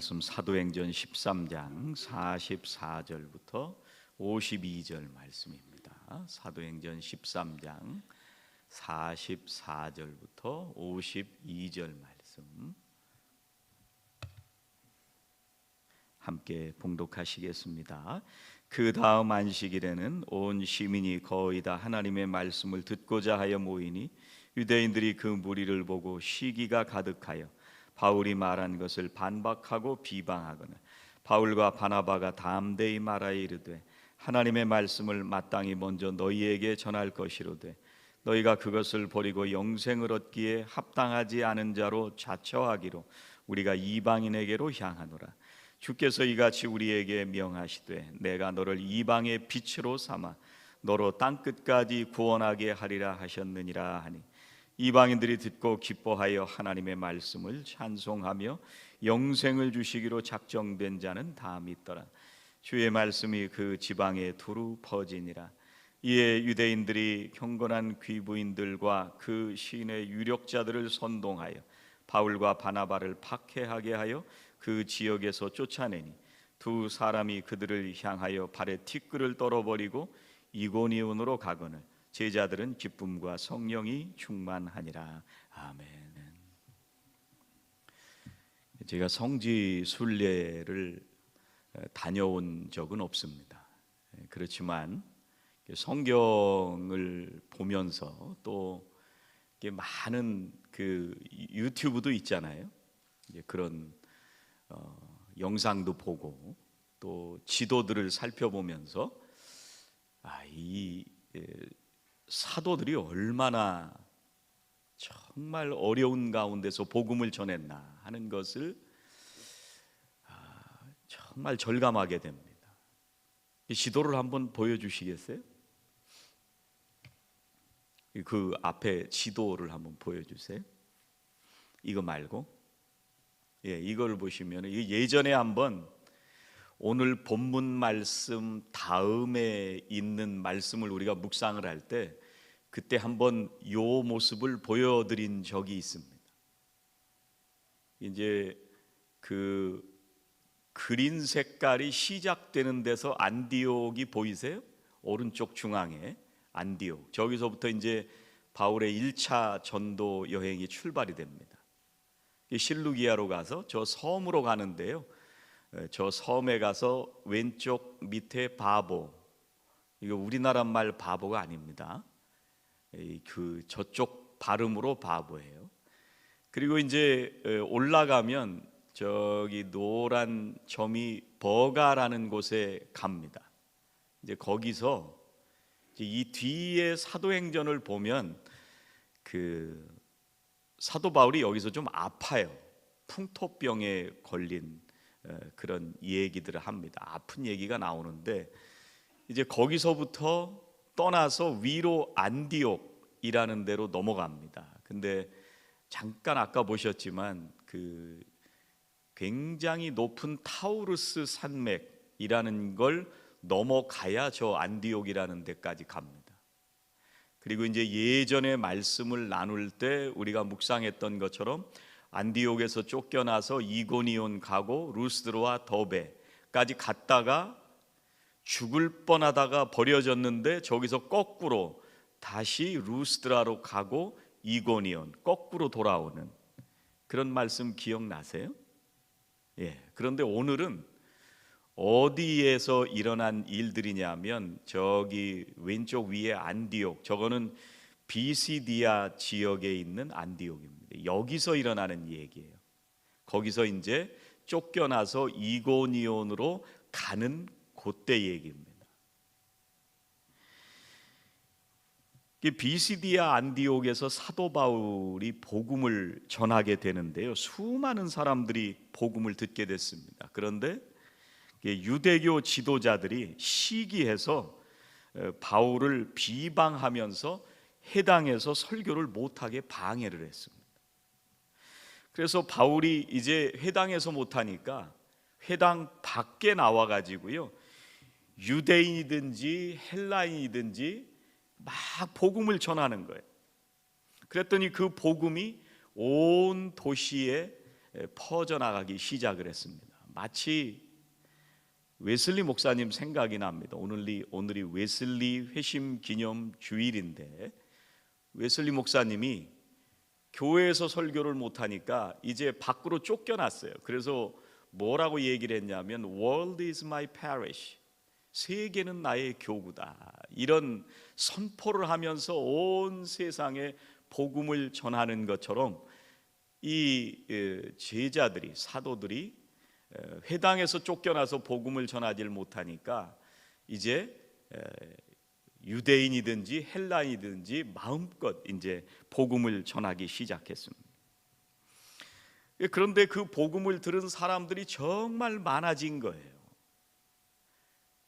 말씀 사도행전 13장 44절부터 52절 말씀입니다. 사도행전 13장 44절부터 52절 말씀 함께 봉독하시겠습니다. 그 다음 안식일에는 온 시민이 거의 다 하나님의 말씀을 듣고자 하여 모이니 유대인들이 그 무리를 보고 시기가 가득하여 바울이 말한 것을 반박하고 비방하거나 바울과 바나바가 담대히 말하여 이르되 하나님의 말씀을 마땅히 먼저 너희에게 전할 것이로되 너희가 그것을 버리고 영생을 얻기에 합당하지 않은 자로 자처하기로 우리가 이방인에게로 향하노라. 주께서 이같이 우리에게 명하시되 내가 너를 이방의 빛으로 삼아 너로 땅끝까지 구원하게 하리라 하셨느니라 하니 이방인들이 듣고 기뻐하여 하나님의 말씀을 찬송하며 영생을 주시기로 작정된 자는 다 믿더라. 주의 말씀이 그 지방에 두루 퍼지니라. 이에 유대인들이 경건한 귀부인들과 그 시인의 유력자들을 선동하여 바울과 바나바를 박해하게 하여 그 지역에서 쫓아내니 두 사람이 그들을 향하여 발에 티끌을 떨어버리고 이고니온으로 가거늘 제자들은 기쁨과 성령이 충만하니라. 아멘. 제가 성지 순례를 다녀온 적은 없습니다. 그렇지만 성경을 보면서 또 많은 그 유튜브도 있잖아요. 그런 영상도 보고 또 지도들을 살펴보면서 이 사도들이 얼마나 정말 어려운 가운데서 복음을 전했나 하는 것을 정말 절감하게 됩니다. 이 지도를 한번 보여주시겠어요? 그 앞에 지도를 한번 보여주세요. 이거 말고, 이걸 보시면 예전에 한번 오늘 본문 말씀 다음에 있는 말씀을 우리가 묵상을 할 때 그때 한번 요 모습을 보여드린 적이 있습니다. 이제 그 그린 색깔이 시작되는 데서 안디옥이 보이세요? 오른쪽 중앙에 안디옥. 저기서부터 이제 바울의 1차 전도 여행이 출발이 됩니다. 실루기아로 가서 저 섬으로 가는데요. 저 섬에 가서 왼쪽 밑에 바보, 이거 우리나라 말 바보가 아닙니다. 그 저쪽 발음으로 바보예요. 그리고 이제 올라가면 저기 노란 점이 버가라는 곳에 갑니다. 이제 거기서 이 뒤에 사도행전을 보면 그 사도 바울이 여기서 좀 아파요. 풍토병에 걸린 그런 얘기들을 합니다. 아픈 얘기가 나오는데 이제 거기서부터 떠나서 위로 안디옥이라는 데로 넘어갑니다. 근데 잠깐 아까 보셨지만 그 굉장히 높은 타우루스 산맥이라는 걸 넘어가야 저 안디옥이라는 데까지 갑니다. 그리고 이제 예전에 말씀을 나눌 때 우리가 묵상했던 것처럼 안디옥에서 쫓겨나서 이고니온 가고 루스드로와 더베까지 갔다가 죽을 뻔하다가 버려졌는데 저기서 거꾸로 다시 루스드라로 가고 이고니온 거꾸로 돌아오는 그런 말씀 기억나세요? 그런데 오늘은 어디에서 일어난 일들이냐면 저기 왼쪽 위에 안디옥, 저거는 비시디아 지역에 있는 안디옥입니다. 여기서 일어나는 얘기예요. 거기서 이제 쫓겨나서 이고니온으로 가는 그때 얘기입니다. 비시디아 안디옥에서 사도 바울이 복음을 전하게 되는데요. 수많은 사람들이 복음을 듣게 됐습니다. 그런데 유대교 지도자들이 시기해서 바울을 비방하면서 해당에서 설교를 못하게 방해를 했습니다. 그래서 바울이 이제 회당에서 못하니까 회당 밖에 나와가지고요, 유대인이든지 헬라인이든지 막 복음을 전하는 거예요. 그랬더니 그 복음이 온 도시에 퍼져나가기 시작을 했습니다. 마치 웨슬리 목사님 생각이 납니다. 오늘이 웨슬리 회심 기념 주일인데 웨슬리 목사님이 교회에서 설교를 못하니까 이제 밖으로 쫓겨났어요. 그래서 뭐라고 얘기를 했냐면 World is my parish, 세계는 나의 교구다, 이런 선포를 하면서 온 세상에 복음을 전하는 것처럼 이 제자들이, 사도들이 회당에서 쫓겨나서 복음을 전하지를 못하니까 이제 유대인이든지 헬라인이든지 마음껏 이제 복음을 전하기 시작했습니다. 그런데 그 복음을 들은 사람들이 정말 많아진 거예요.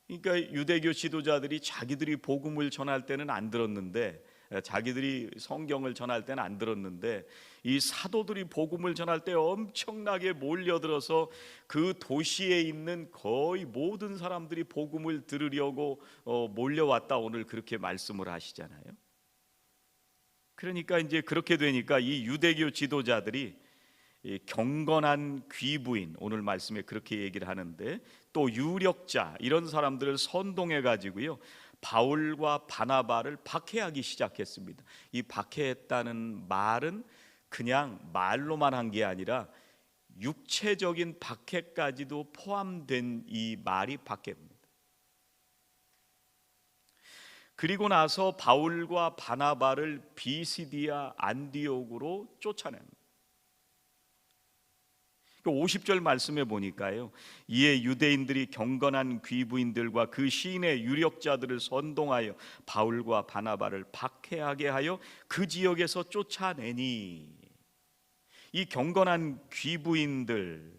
그러니까 유대교 지도자들이 자기들이 복음을 전할 때는 안 들었는데, 자기들이 성경을 전할 때는 안 들었는데, 이 사도들이 복음을 전할 때 엄청나게 몰려들어서 그 도시에 있는 거의 모든 사람들이 복음을 들으려고 몰려왔다, 오늘 그렇게 말씀을 하시잖아요. 그러니까 이제 그렇게 되니까 이 유대교 지도자들이 이 경건한 귀부인, 오늘 말씀에 그렇게 얘기를 하는데, 또 유력자, 이런 사람들을 선동해 가지고요 바울과 바나바를 박해하기 시작했습니다. 이 박해했다는 말은 그냥 말로만 한 게 아니라 육체적인 박해까지도 포함된 이 말이 박해입니다. 그리고 나서 바울과 바나바를 비시디아 안디옥으로 쫓아냅니다. 50절 말씀에 보니까요, 이에 유대인들이 경건한 귀부인들과 그 시인의 유력자들을 선동하여 바울과 바나바를 박해하게 하여 그 지역에서 쫓아내니, 이 경건한 귀부인들,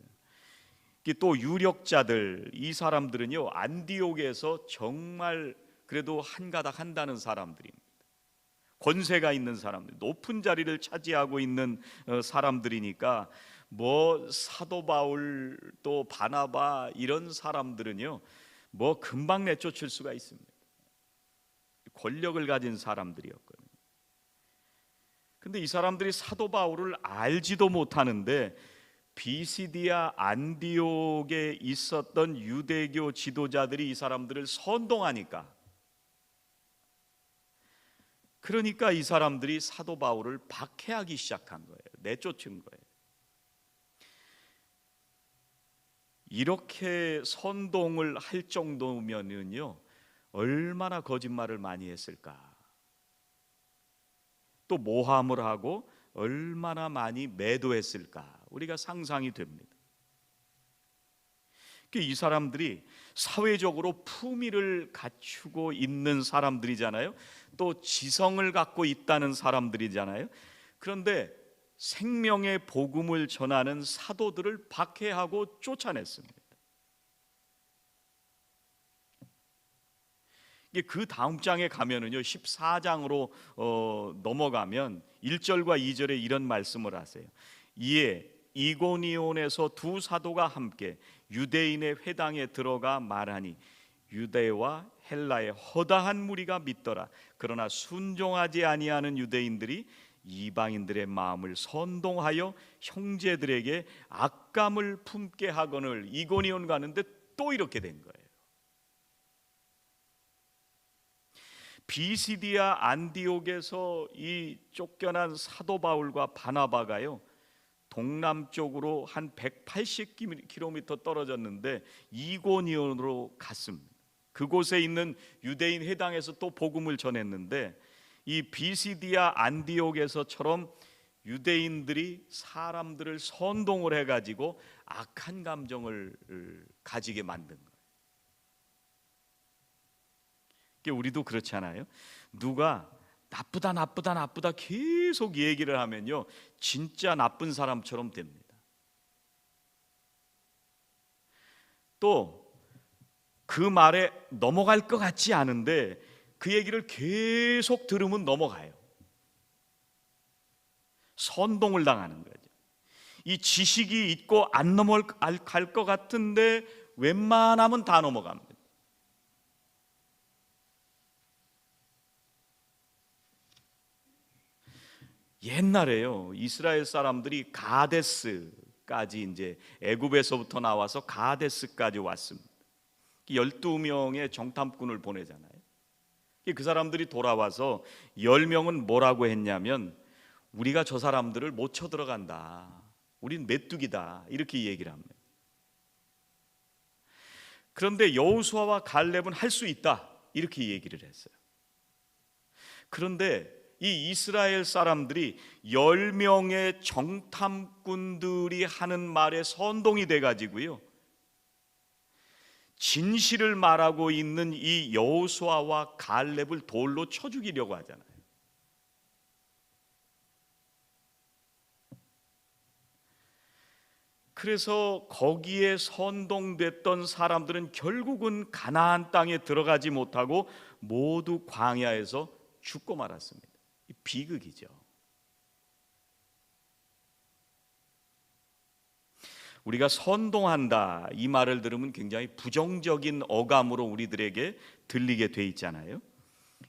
또 유력자들, 이 사람들은요 안디옥에서 정말 그래도 한가닥 한다는 사람들입니다. 권세가 있는 사람들, 높은 자리를 차지하고 있는 사람들이니까 뭐 사도 바울 또 바나바 이런 사람들은요 뭐 금방 내쫓을 수가 있습니다. 권력을 가진 사람들이었거든요. 근데 이 사람들이 사도 바울을 알지도 못하는데 비시디아 안디옥에 있었던 유대교 지도자들이 이 사람들을 선동하니까, 그러니까 이 사람들이 사도 바울을 박해하기 시작한 거예요. 내쫓은 거예요. 이렇게 선동을 할 정도면은요 얼마나 거짓말을 많이 했을까, 또 모함을 하고 얼마나 많이 매도했을까, 우리가 상상이 됩니다. 이 사람들이 사회적으로 품위를 갖추고 있는 사람들이잖아요. 또 지성을 갖고 있다는 사람들이잖아요. 그런데 생명의 복음을 전하는 사도들을 박해하고 쫓아냈습니다. 그 다음 장에 가면은요 14장으로 넘어가면 1절과 2절에 이런 말씀을 하세요. 이에 이고니온에서 두 사도가 함께 유대인의 회당에 들어가 말하니 유대와 헬라의 허다한 무리가 믿더라. 그러나 순종하지 아니하는 유대인들이 이방인들의 마음을 선동하여 형제들에게 악감을 품게 하거늘. 이고니온 가는데 또 이렇게 된 거예요. 비시디아 안디옥에서 이 쫓겨난 사도 바울과 바나바가요 동남쪽으로 한 180km 떨어졌는데 이고니온으로 갔습니다. 그곳에 있는 유대인 회당에서 또 복음을 전했는데, 이 비시디아 안디옥에서처럼 유대인들이 사람들을 선동을 해가지고 악한 감정을 가지게 만든 거예요. 우리도 그렇잖아요. 누가 나쁘다 계속 얘기를 하면요 진짜 나쁜 사람처럼 됩니다. 또 그 말에 넘어갈 것 같지 않은데 그 얘기를 계속 들으면 넘어가요. 선동을 당하는 거죠. 이 지식이 있고 안 넘어갈 것 같은데 웬만하면 다 넘어갑니다. 옛날에요 이스라엘 사람들이 가데스, 가데스까지 이제 애굽에서부터 나와서 가데스까지 왔습니다. 12명의 정탐꾼을 보내잖아요. 그 사람들이 돌아와서 10명은 뭐라고 했냐면 우리가 저 사람들을 못 쳐들어간다, 우린 메뚜기다, 이렇게 얘기를 합니다. 그런데 여호수아와 갈렙은 할 수 있다, 이렇게 얘기를 했어요. 그런데 이 이스라엘 사람들이 10명의 정탐꾼들이 하는 말에 선동이 돼가지고요, 진실을 말하고 있는 이 여호수아와 갈렙을 돌로 쳐 죽이려고 하잖아요. 그래서 거기에 선동됐던 사람들은 결국은 가나안 땅에 들어가지 못하고 모두 광야에서 죽고 말았습니다. 비극이죠. 우리가 선동한다, 이 말을 들으면 굉장히 부정적인 어감으로 우리들에게 들리게 돼 있잖아요.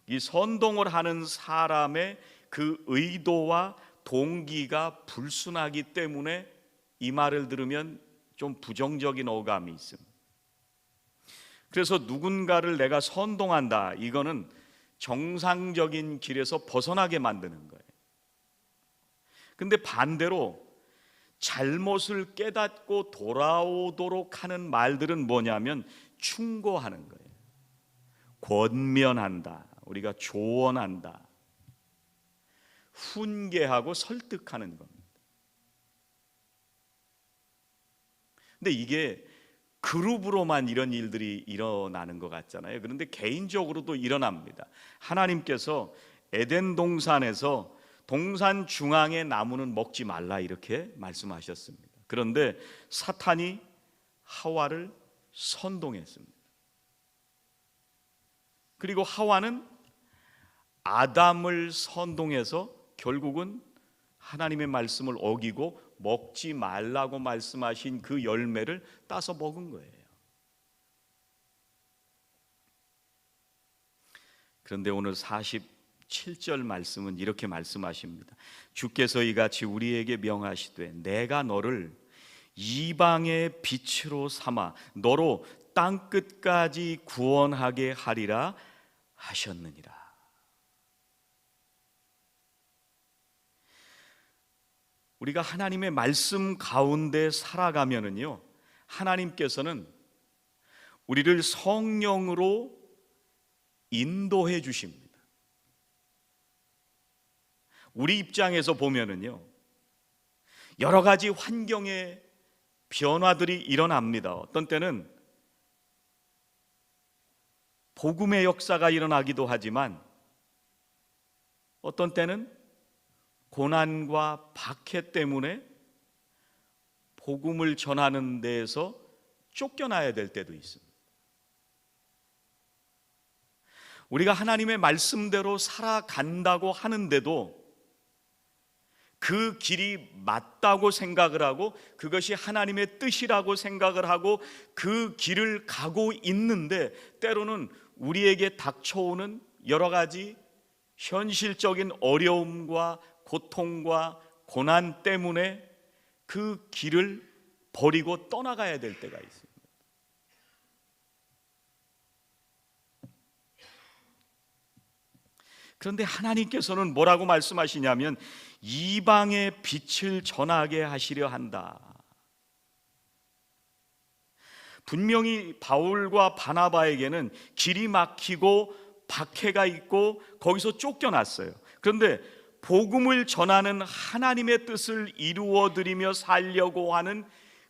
이 선동을 하는 사람의 그 의도와 동기가 불순하기 때문에 이 말을 들으면 좀 부정적인 어감이 있습니다. 그래서 누군가를 내가 선동한다, 이거는 정상적인 길에서 벗어나게 만드는 거예요. 근데 반대로 잘못을 깨닫고 돌아오도록 하는 말들은 뭐냐면 충고하는 거예요. 권면한다, 우리가 조언한다, 훈계하고 설득하는 겁니다. 근데 이게 그룹으로만 이런 일들이 일어나는 것 같잖아요. 그런데 개인적으로도 일어납니다. 하나님께서 에덴 동산에서 동산 중앙의 나무는 먹지 말라, 이렇게 말씀하셨습니다. 그런데 사탄이 하와를 선동했습니다. 그리고 하와는 아담을 선동해서 결국은 하나님의 말씀을 어기고 먹지 말라고 말씀하신 그 열매를 따서 먹은 거예요. 그런데 오늘 47절 말씀은 이렇게 말씀하십니다. 주께서 이같이 우리에게 명하시되 내가 너를 이방의 빛으로 삼아 너로 땅 끝까지 구원하게 하리라 하셨느니라. 우리가 하나님의 말씀 가운데 살아가면은요, 하나님께서는 우리를 성령으로 인도해 주십니다. 우리 입장에서 보면은요, 여러 가지 환경의 변화들이 일어납니다. 어떤 때는 복음의 역사가 일어나기도 하지만 어떤 때는 고난과 박해 때문에 복음을 전하는 데에서 쫓겨나야 될 때도 있습니다. 우리가 하나님의 말씀대로 살아간다고 하는데도 그 길이 맞다고 생각을 하고 그것이 하나님의 뜻이라고 생각을 하고 그 길을 가고 있는데, 때로는 우리에게 닥쳐오는 여러 가지 현실적인 어려움과 고통과 고난 때문에 그 길을 버리고 떠나가야 될 때가 있습니다. 그런데 하나님께서는 뭐라고 말씀하시냐면 이방의 빛을 전하게 하시려 한다. 분명히 바울과 바나바에게는 길이 막히고 박해가 있고 거기서 쫓겨났어요. 그런데 복음을 전하는 하나님의 뜻을 이루어드리며 살려고 하는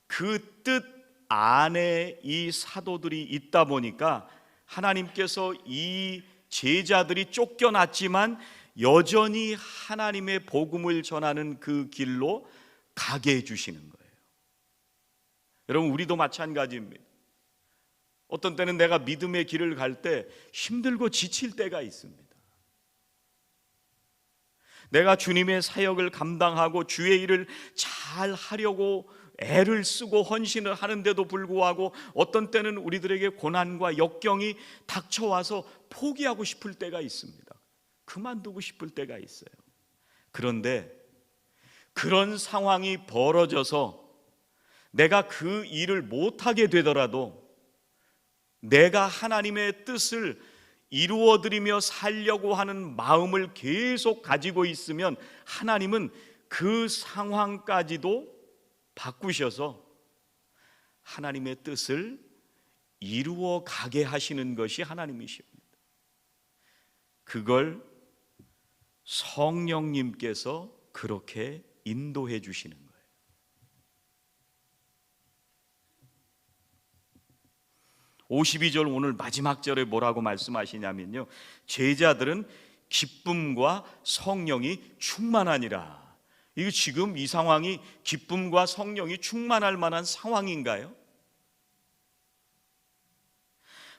그 뜻 안에 이 사도들이 있다 보니까 하나님께서 이 제자들이 쫓겨났지만 여전히 하나님의 복음을 전하는 그 길로 가게 해주시는 거예요. 여러분, 우리도 마찬가지입니다. 어떤 때는 내가 믿음의 길을 갈 때 힘들고 지칠 때가 있습니다. 내가 주님의 사역을 감당하고 주의 일을 잘 하려고 애를 쓰고 헌신을 하는데도 불구하고 어떤 때는 우리들에게 고난과 역경이 닥쳐와서 포기하고 싶을 때가 있습니다. 그만두고 싶을 때가 있어요. 그런데 그런 상황이 벌어져서 내가 그 일을 못하게 되더라도 내가 하나님의 뜻을 이루어드리며 살려고 하는 마음을 계속 가지고 있으면 하나님은 그 상황까지도 바꾸셔서 하나님의 뜻을 이루어 가게 하시는 것이 하나님이십니다. 그걸 성령님께서 그렇게 인도해 주시는 거예요. 52절 오늘 마지막 절에 뭐라고 말씀하시냐면요, 제자들은 기쁨과 성령이 충만하니라. 이거 지금 이 상황이 기쁨과 성령이 충만할 만한 상황인가요?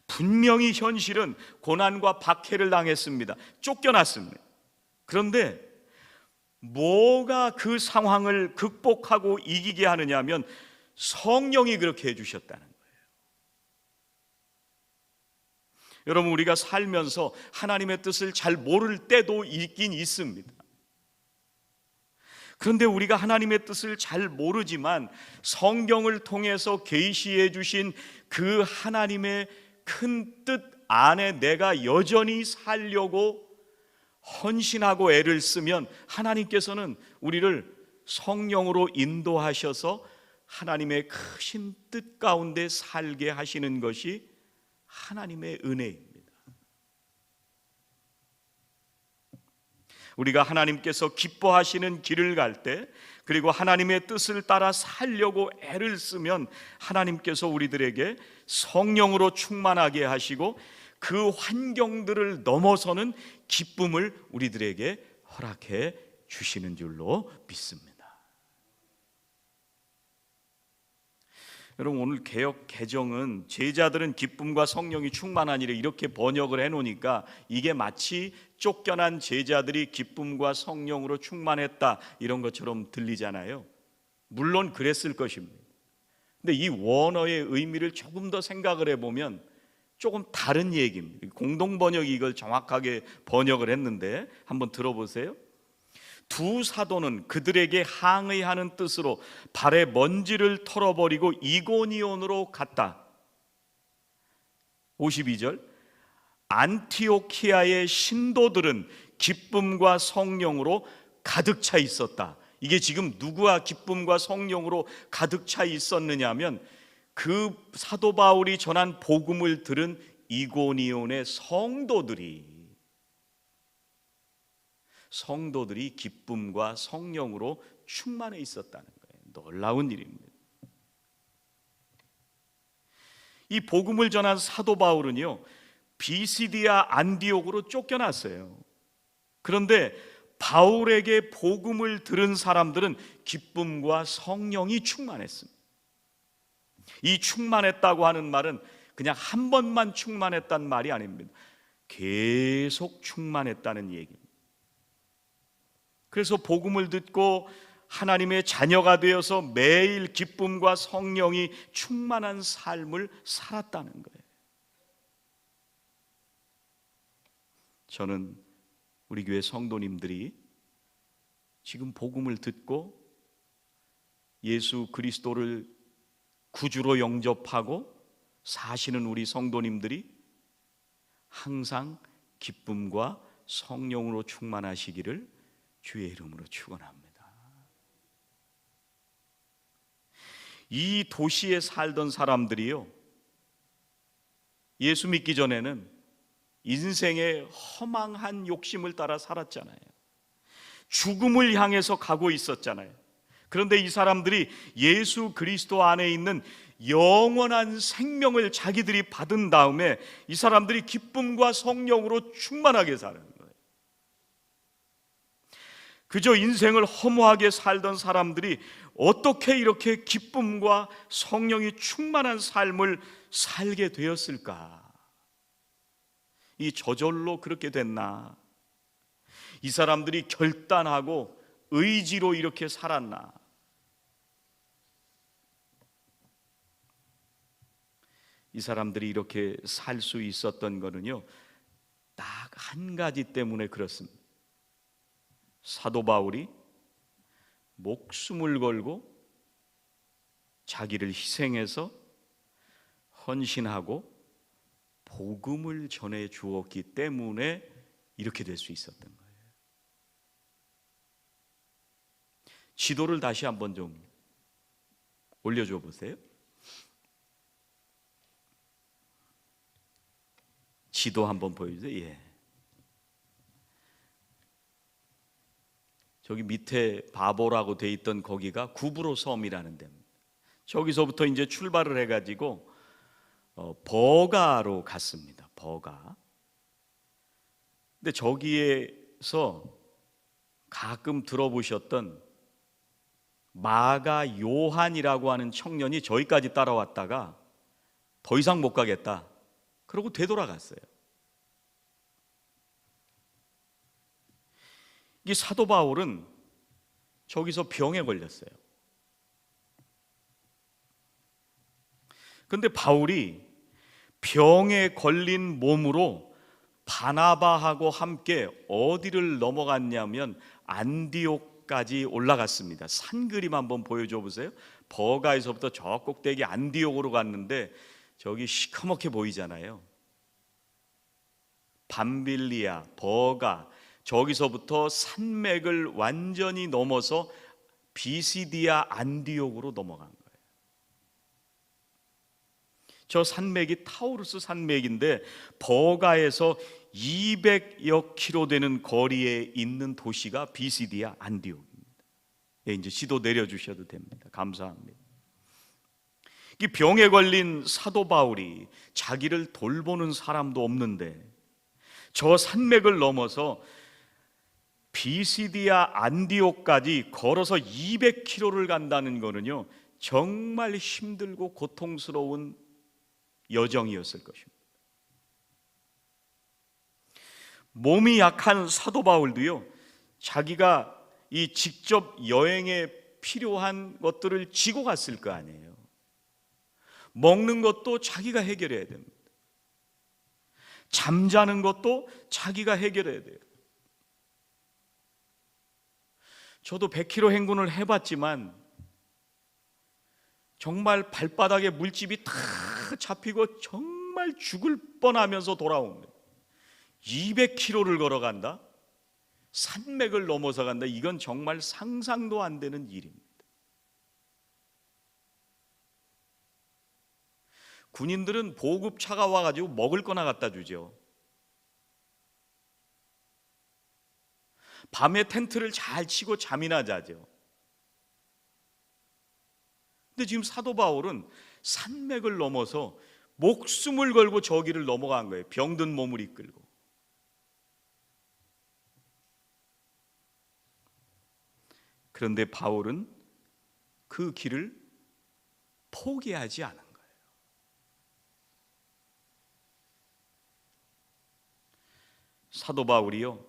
분명히 현실은 고난과 박해를 당했습니다. 쫓겨났습니다. 그런데 뭐가 그 상황을 극복하고 이기게 하느냐 하면 성령이 그렇게 해주셨다는 거예요. 여러분, 우리가 살면서 하나님의 뜻을 잘 모를 때도 있긴 있습니다. 그런데 우리가 하나님의 뜻을 잘 모르지만 성경을 통해서 계시해 주신 그 하나님의 큰 뜻 안에 내가 여전히 살려고 헌신하고 애를 쓰면 하나님께서는 우리를 성령으로 인도하셔서 하나님의 크신 뜻 가운데 살게 하시는 것이 하나님의 은혜입니다. 우리가 하나님께서 기뻐하시는 길을 갈 때, 그리고 하나님의 뜻을 따라 살려고 애를 쓰면 하나님께서 우리들에게 성령으로 충만하게 하시고 그 환경들을 넘어서는 기쁨을 우리들에게 허락해 주시는 줄로 믿습니다. 여러분, 오늘 개역 개정은 제자들은 기쁨과 성령이 충만하니라 이렇게 번역을 해놓으니까 이게 마치 쫓겨난 제자들이 기쁨과 성령으로 충만했다 이런 것처럼 들리잖아요. 물론 그랬을 것입니다. 근데 이 원어의 의미를 조금 더 생각을 해보면 조금 다른 얘기입니다. 공동 번역이 이걸 정확하게 번역을 했는데 한번 들어보세요. 두 사도는 그들에게 항의하는 뜻으로 발의 먼지를 털어버리고 이고니온으로 갔다. 52절, 안티오키아의 신도들은 기쁨과 성령으로 가득 차 있었다. 이게 지금 누구와 기쁨과 성령으로 가득 차 있었느냐 하면 그 사도 바울이 전한 복음을 들은 이고니온의 성도들이 기쁨과 성령으로 충만해 있었다는 거예요. 놀라운 일입니다. 이 복음을 전한 사도 바울은요, 비시디아 안디옥으로 쫓겨났어요. 그런데 바울에게 복음을 들은 사람들은 기쁨과 성령이 충만했습니다. 이 충만했다고 하는 말은 그냥 한 번만 충만했다는 말이 아닙니다. 계속 충만했다는 얘기입니다. 그래서 복음을 듣고 하나님의 자녀가 되어서 매일 기쁨과 성령이 충만한 삶을 살았다는 거예요. 저는 우리 교회 성도님들이 지금 복음을 듣고 예수 그리스도를 구주로 영접하고 사시는 우리 성도님들이 항상 기쁨과 성령으로 충만하시기를 주의 이름으로 축원합니다. 이 도시에 살던 사람들이요, 예수 믿기 전에는 인생의 허망한 욕심을 따라 살았잖아요. 죽음을 향해서 가고 있었잖아요. 그런데 이 사람들이 예수 그리스도 안에 있는 영원한 생명을 자기들이 받은 다음에 이 사람들이 기쁨과 성령으로 충만하게 사는 거예요. 그저 인생을 허무하게 살던 사람들이 어떻게 이렇게 기쁨과 성령이 충만한 삶을 살게 되었을까? 이 저절로 그렇게 됐나? 이 사람들이 결단하고 의지로 이렇게 살았나? 이 사람들이 이렇게 살 수 있었던 거는요, 딱 한 가지 때문에 그렇습니다. 사도 바울이 목숨을 걸고 자기를 희생해서 헌신하고 복음을 전해 주었기 때문에 이렇게 될 수 있었던 거예요. 지도를 다시 한번 좀 올려줘 보세요. 지도 한번 보여주세요. 예. 저기 밑에 바보라고 돼 있던 거기가 구브로 섬이라는 데입니다. 저기서부터 이제 출발을 해가지고 버가로 갔습니다. 버가. 근데 저기에서 가끔 들어보셨던 마가 요한이라고 하는 청년이 저기까지 따라왔다가 더 이상 못 가겠다. 그러고 되돌아갔어요. 이 사도 바울은 저기서 병에 걸렸어요. 근데 바울이 병에 걸린 몸으로 바나바하고 함께 어디를 넘어갔냐면 안디옥까지 올라갔습니다. 산 그림 한번 보여줘 보세요. 버가에서부터 저 꼭대기 안디옥으로 갔는데 저기 시커멓게 보이잖아요. 밤빌리아, 버가, 저기서부터 산맥을 완전히 넘어서 비시디아 안디옥으로 넘어간 거예요. 저 산맥이 타우루스 산맥인데 버가에서 200여 킬로 되는 거리에 있는 도시가 비시디아 안디옥입니다. 예, 이제 지도 내려주셔도 됩니다. 감사합니다. 이 병에 걸린 사도 바울이 자기를 돌보는 사람도 없는데 저 산맥을 넘어서 비시디아 안디옥까지 걸어서 200km를 간다는 거는요, 정말 힘들고 고통스러운 여정이었을 것입니다. 몸이 약한 사도 바울도요, 자기가 이 직접 여행에 필요한 것들을 지고 갔을 거 아니에요. 먹는 것도 자기가 해결해야 됩니다. 잠자는 것도 자기가 해결해야 돼요. 저도 100km 행군을 해봤지만 정말 발바닥에 물집이 다 잡히고 정말 죽을 뻔하면서 돌아옵니다. 200km를 걸어간다? 산맥을 넘어서 간다? 이건 정말 상상도 안 되는 일입니다. 군인들은 보급차가 와가지고 먹을 거나 갖다 주죠. 밤에 텐트를 잘 치고 잠이나 자죠. 근데 지금 사도 바울은 산맥을 넘어서 목숨을 걸고 저기를 넘어간 거예요. 병든 몸을 이끌고. 그런데 바울은 그 길을 포기하지 않은 거예요. 사도 바울이요,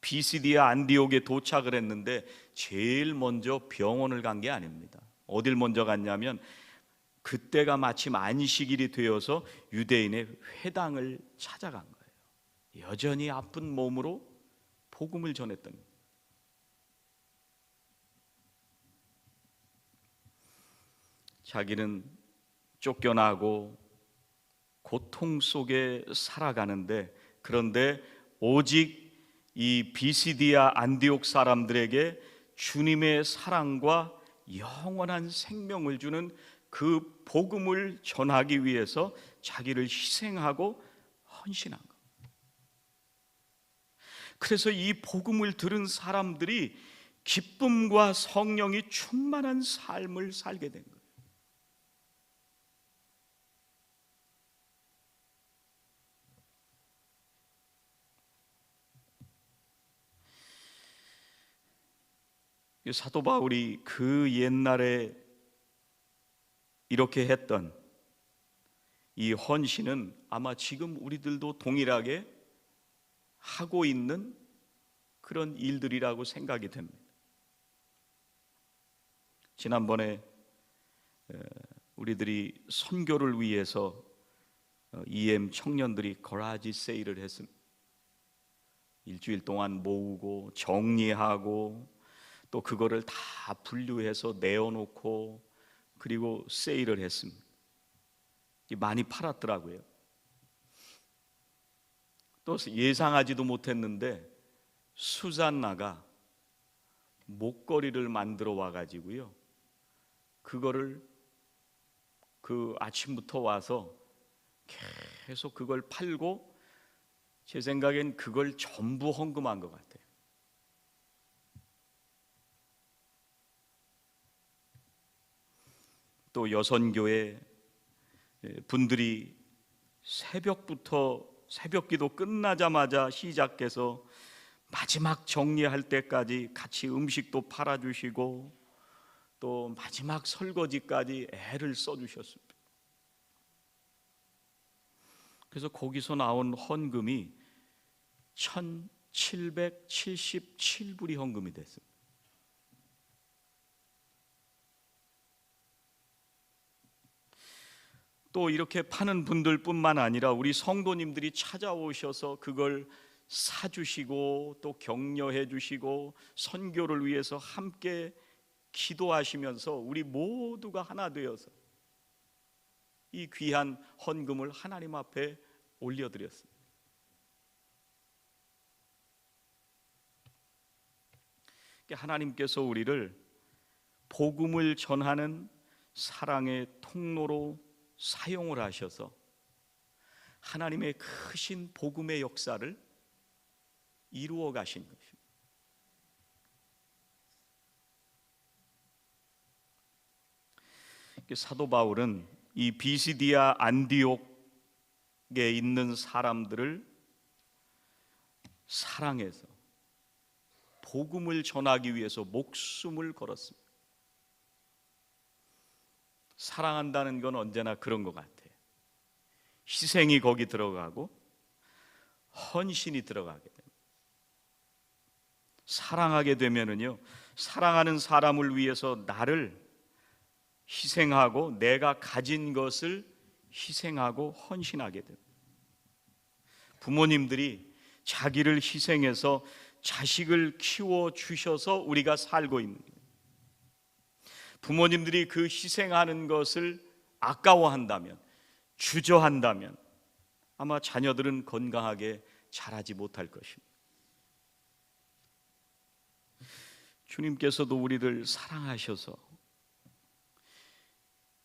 비시디아 안디옥에 도착을 했는데 제일 먼저 병원을 간 게 아닙니다. 어딜 먼저 갔냐면 그때가 마침 안식일이 되어서 유대인의 회당을 찾아간 거예요. 여전히 아픈 몸으로 복음을 전했던 거예요. 자기는 쫓겨나고 고통 속에 살아가는데, 그런데 오직 이 비시디아 안디옥 사람들에게 주님의 사랑과 영원한 생명을 주는 그 복음을 전하기 위해서 자기를 희생하고 헌신한 것. 그래서 이 복음을 들은 사람들이 기쁨과 성령이 충만한 삶을 살게 된 거예요. 사도 바울이 그 옛날에 이렇게 했던 이 헌신은 아마 지금 우리들도 동일하게 하고 있는 그런 일들이라고 생각이 됩니다. 지난번에 우리들이 선교를 위해서 EM 청년들이 거라지 세일을 했습니다. 일주일 동안 모으고 정리하고 또 그거를 다 분류해서 내어놓고 그리고 세일을 했습니다. 많이 팔았더라고요. 또 예상하지도 못했는데 수잔나가 목걸이를 만들어 와가지고요, 그거를 그 아침부터 와서 계속 그걸 팔고, 제 생각엔 그걸 전부 헌금한 것 같아요. 또 여선교회 분들이 새벽기도 끝나자마자 시작해서 마지막 정리할 때까지 같이 음식도 팔아주시고 또 마지막 설거지까지 애를 써주셨습니다. 그래서 거기서 나온 헌금이 1777불이 헌금이 됐습니다. 또 이렇게 파는 분들뿐만 아니라 우리 성도님들이 찾아오셔서 그걸 사주시고 또 격려해 주시고 선교를 위해서 함께 기도하시면서 우리 모두가 하나 되어서 이 귀한 헌금을 하나님 앞에 올려드렸습니다. 하나님께서 우리를 복음을 전하는 사랑의 통로로 사용을 하셔서 하나님의 크신 복음의 역사를 이루어 가신 것입니다. 사도 바울은 이 비시디아 안디옥에 있는 사람들을 사랑해서 복음을 전하기 위해서 목숨을 걸었습니다. 사랑한다는 건 언제나 그런 것 같아요. 희생이 거기 들어가고 헌신이 들어가게 됩니다. 사랑하게 되면은요, 사랑하는 사람을 위해서 나를 희생하고 내가 가진 것을 희생하고 헌신하게 됩니다. 부모님들이 자기를 희생해서 자식을 키워 주셔서 우리가 살고 있는 거예요. 부모님들이 그 희생하는 것을 아까워한다면, 주저한다면 아마 자녀들은 건강하게 자라지 못할 것입니다. 주님께서도 우리를 사랑하셔서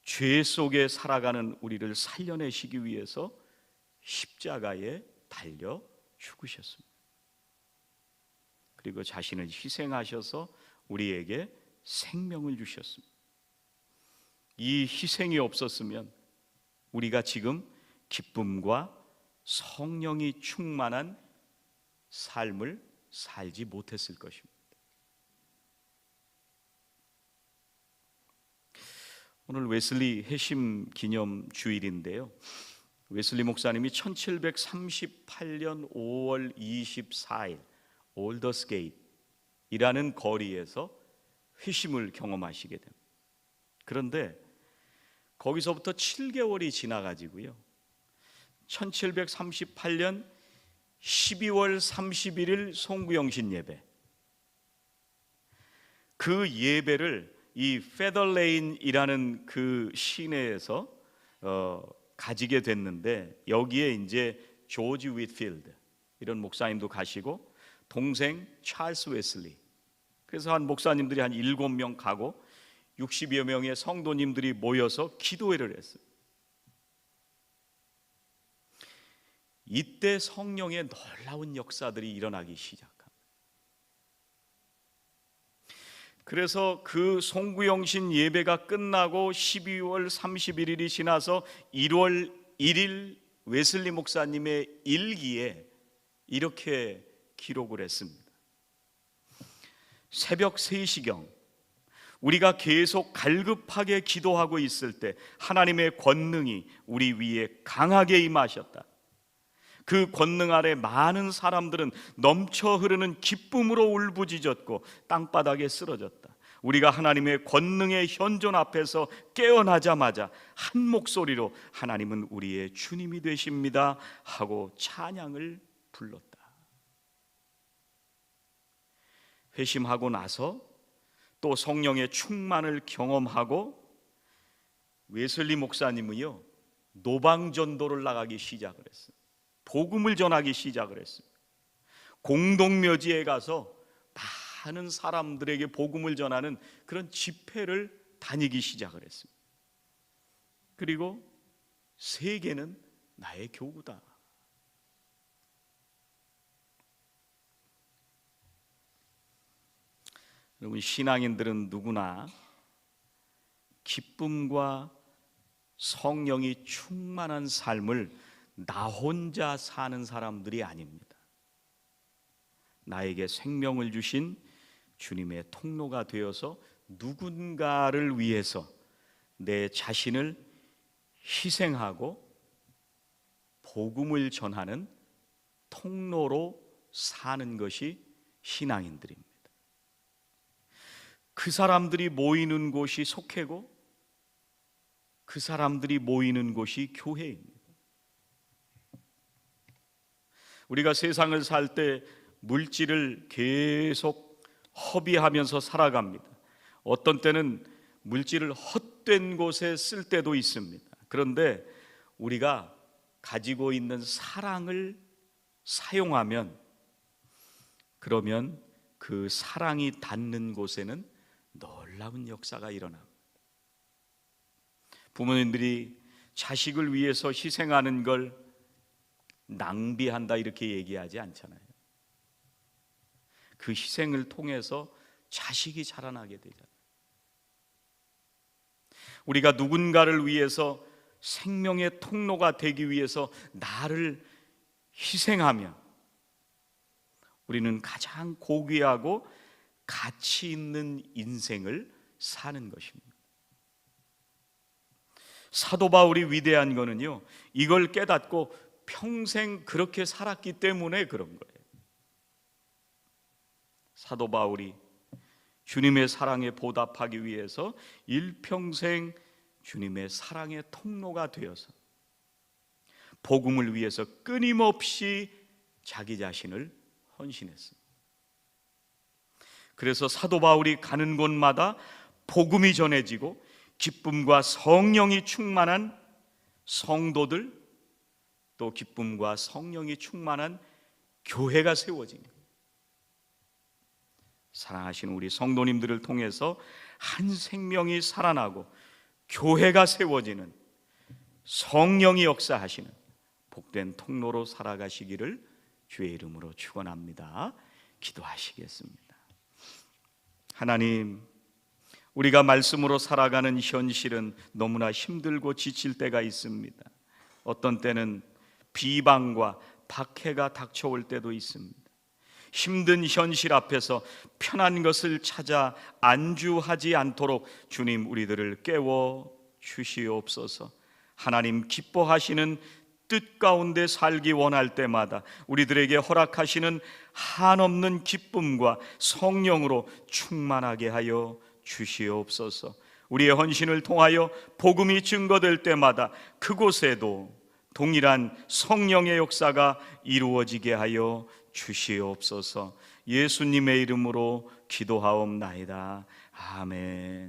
죄 속에 살아가는 우리를 살려내시기 위해서 십자가에 달려 죽으셨습니다. 그리고 자신을 희생하셔서 우리에게 생명을 주셨습니다. 이 희생이 없었으면 우리가 지금 기쁨과 성령이 충만한 삶을 살지 못했을 것입니다. 오늘 웨슬리 회심 기념 주일인데요, 웨슬리 목사님이 1738년 5월 24일 올더스게이트이라는 거리에서 회심을 경험하시게 됩니다. 그런데 거기서부터 7개월이 지나가지고요, 1738년 12월 31일 송구영신 예배, 그 예배를 이 페더레인이라는 그 시내에서 가지게 됐는데, 여기에 이제 조지 윗필드 이런 목사님도 가시고 동생 찰스 웨슬리, 그래서 한 목사님들이 한 7명 가고 60여 명의 성도님들이 모여서 기도회를 했어요. 이때 성령의 놀라운 역사들이 일어나기 시작합니다. 그래서 그 송구영신 예배가 끝나고 12월 31일이 지나서 1월 1일 웨슬리 목사님의 일기에 이렇게 기록을 했습니다. 새벽 3시경 우리가 계속 갈급하게 기도하고 있을 때 하나님의 권능이 우리 위에 강하게 임하셨다. 그 권능 아래 많은 사람들은 넘쳐 흐르는 기쁨으로 울부짖었고 땅바닥에 쓰러졌다. 우리가 하나님의 권능의 현존 앞에서 깨어나자마자 한 목소리로 하나님은 우리의 주님이 되십니다 하고 찬양을 불렀다. 회심하고 나서 또 성령의 충만을 경험하고 웨슬리 목사님은요, 노방전도를 나가기 시작을 했어요. 복음을 전하기 시작을 했어요. 공동묘지에 가서 많은 사람들에게 복음을 전하는 그런 집회를 다니기 시작을 했습니다. 그리고 세계는 나의 교구다. 여러분, 신앙인들은 누구나 기쁨과 성령이 충만한 삶을 나 혼자 사는 사람들이 아닙니다. 나에게 생명을 주신 주님의 통로가 되어서 누군가를 위해서 내 자신을 희생하고 복음을 전하는 통로로 사는 것이 신앙인들입니다. 그 사람들이 모이는 곳이 속회고 그 사람들이 모이는 곳이 교회입니다. 우리가 세상을 살 때 물질을 계속 허비하면서 살아갑니다. 어떤 때는 물질을 헛된 곳에 쓸 때도 있습니다. 그런데 우리가 가지고 있는 사랑을 사용하면, 그러면 그 사랑이 닿는 곳에는 놀라운 역사가 일어납니다. 부모님들이 자식을 위해서 희생하는 걸 낭비한다 이렇게 얘기하지 않잖아요. 그 희생을 통해서 자식이 자라나게 되잖아요. 우리가 누군가를 위해서 생명의 통로가 되기 위해서 나를 희생하면 우리는 가장 고귀하고 가치 있는 인생을 사는 것입니다. 사도 바울이 위대한 거는요, 이걸 깨닫고 평생 그렇게 살았기 때문에 그런 거예요. 사도 바울이 주님의 사랑에 보답하기 위해서 일평생 주님의 사랑의 통로가 되어서 복음을 위해서 끊임없이 자기 자신을 헌신했습니다. 그래서 사도 바울이 가는 곳마다 복음이 전해지고 기쁨과 성령이 충만한 성도들, 또 기쁨과 성령이 충만한 교회가 세워집니다. 사랑하시는 우리 성도님들을 통해서 한 생명이 살아나고 교회가 세워지는, 성령이 역사하시는 복된 통로로 살아가시기를 주의 이름으로 축원합니다. 기도하시겠습니다. 하나님, 우리가 말씀으로 살아가는 현실은 너무나 힘들고 지칠 때가 있습니다. 어떤 때는 비방과 박해가 닥쳐올 때도 있습니다. 힘든 현실 앞에서 편한 것을 찾아 안주하지 않도록 주님, 우리들을 깨워 주시옵소서. 하나님 기뻐하시는 뜻 가운데 살기 원할 때마다 우리들에게 허락하시는 한없는 기쁨과 성령으로 충만하게 하여 주시옵소서. 우리의 헌신을 통하여 복음이 증거될 때마다 그곳에도 동일한 성령의 역사가 이루어지게 하여 주시옵소서. 예수님의 이름으로 기도하옵나이다. 아멘.